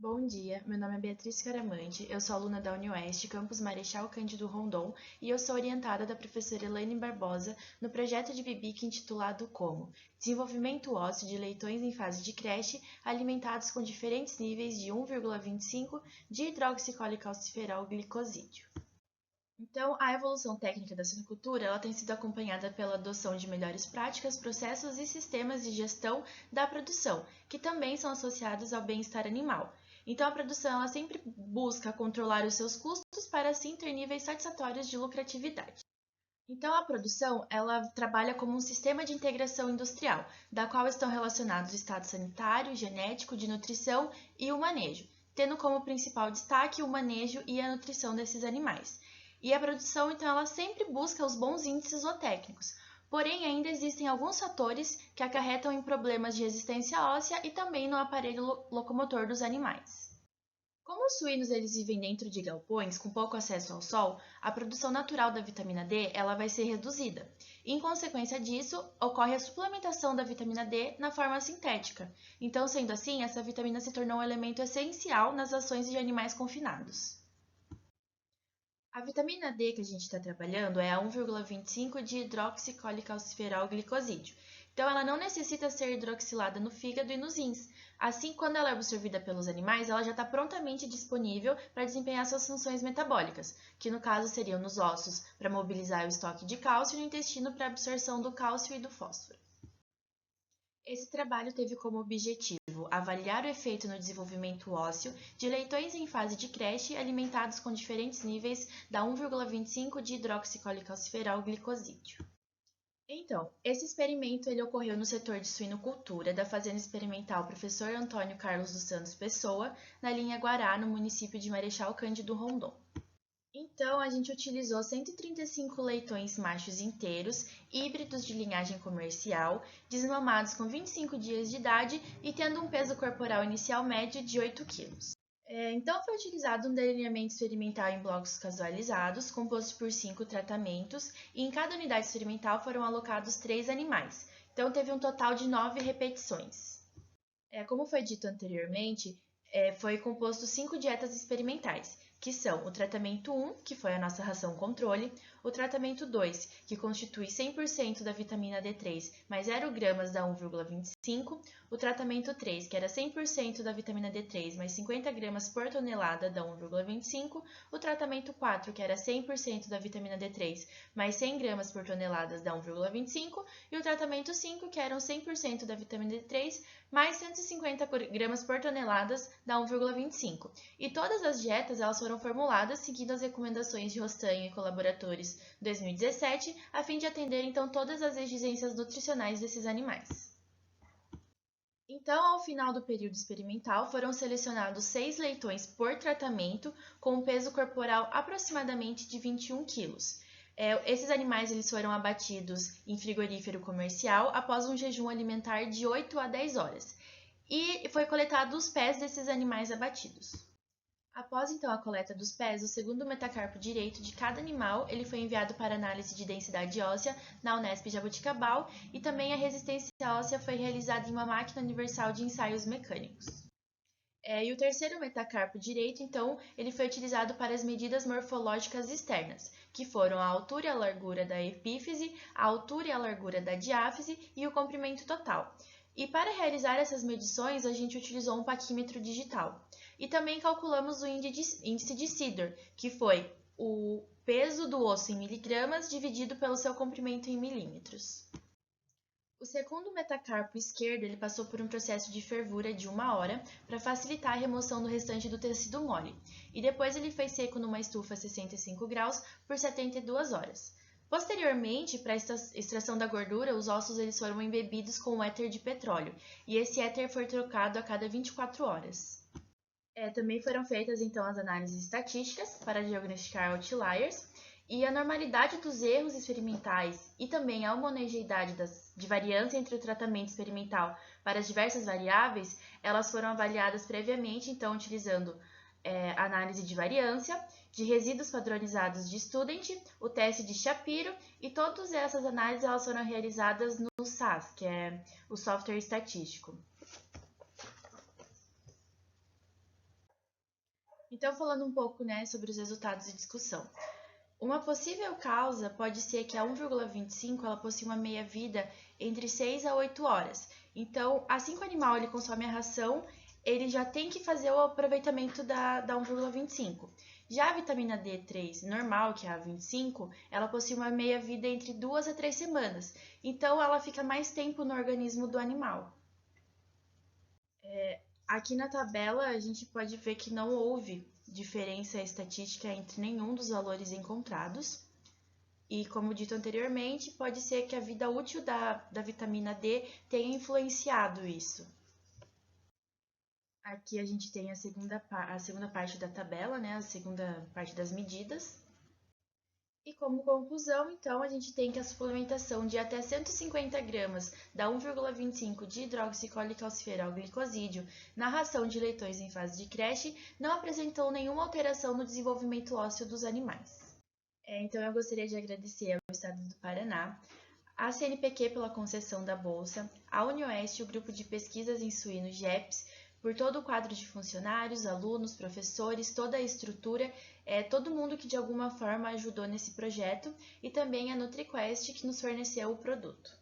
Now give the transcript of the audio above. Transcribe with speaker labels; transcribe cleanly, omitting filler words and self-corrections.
Speaker 1: Bom dia, meu nome é Beatriz Caramante, eu sou aluna da UniOeste, campus Marechal Cândido Rondon, e eu sou orientada da professora Elaine Barbosa no projeto de BIBIC intitulado como Desenvolvimento ósseo de leitões em fase de creche alimentados com diferentes níveis de 1,25 de hidroxicólicalciferol glicosídeo. Então, a evolução técnica da suinocultura ela tem sido acompanhada pela adoção de melhores práticas, processos e sistemas de gestão da produção, que também são associados ao bem-estar animal. Então, a produção ela sempre busca controlar os seus custos para assim ter níveis satisfatórios de lucratividade. Então, a produção ela trabalha como um sistema de integração industrial, da qual estão relacionados o estado sanitário, genético, de nutrição e o manejo, tendo como principal destaque o manejo e a nutrição desses animais. E a produção, então, ela sempre busca os bons índices zootécnicos, porém ainda existem alguns fatores que acarretam em problemas de resistência óssea e também no aparelho locomotor dos animais. Como os suínos eles vivem dentro de galpões com pouco acesso ao sol, a produção natural da vitamina D ela vai ser reduzida. Em consequência disso, ocorre a suplementação da vitamina D na forma sintética. Então, sendo assim, essa vitamina se tornou um elemento essencial nas ações de animais confinados. A vitamina D que a gente está trabalhando é a 1,25 de hidroxicólicalciferol glicosídeo. Então, ela não necessita ser hidroxilada no fígado e nos rins. Assim, quando ela é absorvida pelos animais, ela já está prontamente disponível para desempenhar suas funções metabólicas, que no caso seriam nos ossos para mobilizar o estoque de cálcio e no intestino para absorção do cálcio e do fósforo. Esse trabalho teve como objetivo avaliar o efeito no desenvolvimento ósseo de leitões em fase de creche alimentados com diferentes níveis da 1,25 de hidroxicólicalciferol glicosídeo. Então, esse experimento ele ocorreu no setor de suinocultura da Fazenda Experimental Professor Antônio Carlos dos Santos Pessoa, na linha Guará, no município de Marechal Cândido Rondon. Então, a gente utilizou 135 leitões machos inteiros, híbridos de linhagem comercial, desmamados com 25 dias de idade e tendo um peso corporal inicial médio de 8 quilos. Então, foi utilizado um delineamento experimental em blocos casualizados, composto por 5 tratamentos, e em cada unidade experimental foram alocados 3 animais. Então, teve um total de 9 repetições. Como foi dito anteriormente, foi composto 5 dietas experimentais, que são o tratamento 1, que foi a nossa ração controle, o tratamento 2, que constitui 100% da vitamina D3, mais 0 gramas da 1,25, o tratamento 3, que era 100% da vitamina D3, mais 50 gramas por tonelada da 1,25, o tratamento 4, que era 100% da vitamina D3, mais 100 gramas por tonelada da 1,25, e o tratamento 5, que eram 100% da vitamina D3, mais 150 gramas por tonelada da 1,25. E todas as dietas elas foram formuladas seguindo as recomendações de Rostanho e colaboradores 2017, a fim de atender então todas as exigências nutricionais desses animais. Então, ao final do período experimental, foram selecionados 6 leitões por tratamento, com um peso corporal aproximadamente de 21 quilos. Esses animais eles foram abatidos em frigorífero comercial após um jejum alimentar de 8 a 10 horas. E foi coletado os pés desses animais abatidos. Após então a coleta dos pés, o segundo metacarpo direito de cada animal ele foi enviado para análise de densidade óssea na Unesp Jaboticabal e também a resistência óssea foi realizada em uma máquina universal de ensaios mecânicos. E o terceiro metacarpo direito, então, ele foi utilizado para as medidas morfológicas externas, que foram a altura e a largura da epífise, a altura e a largura da diáfise e o comprimento total. E para realizar essas medições, a gente utilizou um paquímetro digital. E também calculamos o índice de Sidor, que foi o peso do osso em miligramas dividido pelo seu comprimento em milímetros. O segundo metacarpo esquerdo ele passou por um processo de fervura de 1 hora para facilitar a remoção do restante do tecido mole, e depois ele foi seco numa estufa a 65 graus por 72 horas. Posteriormente, para a extração da gordura, os ossos eles foram embebidos com éter de petróleo, e esse éter foi trocado a cada 24 horas. Também foram feitas então as análises estatísticas para diagnosticar outliers, e a normalidade dos erros experimentais e também a homogeneidade de variância entre o tratamento experimental para as diversas variáveis, elas foram avaliadas previamente, então utilizando análise de variância, de resíduos padronizados de Student, o teste de Shapiro, e todas essas análises elas foram realizadas no SAS, que é o software estatístico. Então, falando um pouco, né, sobre os resultados de discussão. Uma possível causa pode ser que a 1,25 ela possui uma meia-vida entre 6 a 8 horas. Então, assim que o animal ele consome a ração, ele já tem que fazer o aproveitamento da 1,25. Já a vitamina D3 normal, que é a 25, ela possui uma meia-vida entre 2 a 3 semanas. Então, ela fica mais tempo no organismo do animal. Aqui na tabela a gente pode ver que não houve diferença estatística entre nenhum dos valores encontrados. E, como dito anteriormente, pode ser que a vida útil da vitamina D tenha influenciado isso. Aqui a gente tem a segunda parte da tabela, né? A segunda parte das medidas. E como conclusão, então, a gente tem que a suplementação de até 150 gramas da 1,25 de hidroxicólicalciferol glicosídeo na ração de leitões em fase de creche não apresentou nenhuma alteração no desenvolvimento ósseo dos animais. Então, eu gostaria de agradecer ao Estado do Paraná, a CNPq pela concessão da bolsa, a UniOeste, o Grupo de Pesquisas em Suínos GEPS, por todo o quadro de funcionários, alunos, professores, toda a estrutura, todo mundo que de alguma forma ajudou nesse projeto, e também a NutriQuest, que nos forneceu o produto.